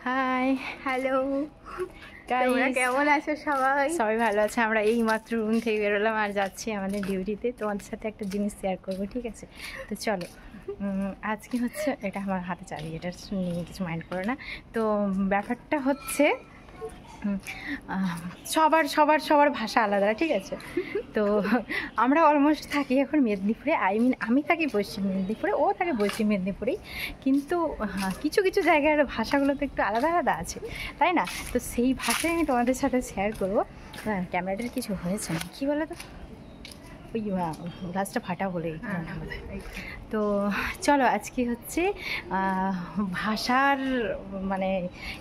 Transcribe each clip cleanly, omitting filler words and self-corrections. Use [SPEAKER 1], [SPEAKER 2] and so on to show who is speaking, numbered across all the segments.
[SPEAKER 1] High,
[SPEAKER 2] hello,
[SPEAKER 1] তোমরা
[SPEAKER 2] কেমন আছো সবাই?
[SPEAKER 1] সবাই ভালো আছে। আমরা এই মাত্র রুম থেকে বেরোলাম আর যাচ্ছি আমাদের ডিউটিতে। তোমাদের সাথে একটা জিনিস শেয়ার করবো, ঠিক আছে? তো চলো। আজকে হচ্ছে, এটা আমার হাতে চাবি, এটা নিয়ে কিছু মাইন্ড করো না। তো ব্যাপারটা হচ্ছে সবার সবার সবার ভাষা আলাদা, ঠিক আছে? তো আমরা অলমোস্ট থাকি এখন মেদিনীপুরে, আমি থাকি পশ্চিম মেদিনীপুরে, ও থাকে পশ্চিম মেদিনীপুরেই, কিন্তু কিছু কিছু জায়গার ভাষাগুলো তো একটু আলাদা আলাদা আছে, তাই না? তো সেই ভাষায় আমি তোমাদের সাথে শেয়ার করবো। ক্যামেরাটার কিছু হয়েছে না, কী বলো তো, ওই গ্লাসটা ফাটা বলে। তো চলো, আজকে হচ্ছে ভাষার মানে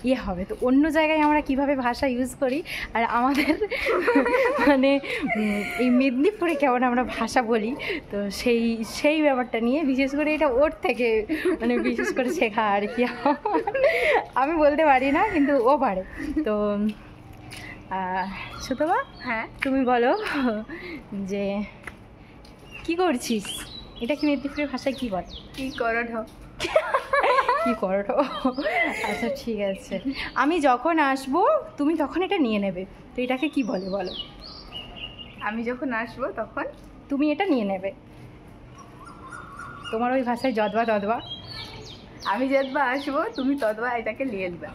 [SPEAKER 1] ইয়ে হবে। তো অন্য জায়গায় আমরা কিভাবে ভাষা ইউজ করি আর আমাদের মানে এই মেদিনীপুরে কেমন আমরা ভাষা বলি, তো সেই ব্যাপারটা নিয়ে বিশেষ করে এটা ওর থেকে মানে বিশেষ করে শেখা আর কি। আমি বলতে পারি না, কিন্তু ও পারে। তো সুতবা,
[SPEAKER 2] হ্যাঁ,
[SPEAKER 1] তুমি বলো যে কি করছিস? এটা কি মেদিনীপুরের ভাষায় কি বলে?
[SPEAKER 2] কি করো ঢো?
[SPEAKER 1] কি করো? আচ্ছা ঠিক আছে, আমি যখন আসবো তুমি তখন এটা নিয়ে নেবে, তো এটাকে কি বলে বলো?
[SPEAKER 2] আমি যখন আসবো তখন
[SPEAKER 1] তুমি এটা নিয়ে নেবে, তোমার ওই ভাষায় যদবা তদবা।
[SPEAKER 2] আমি যতবা আসবো তুমি ততবা এটাকে নিয়ে নেবে।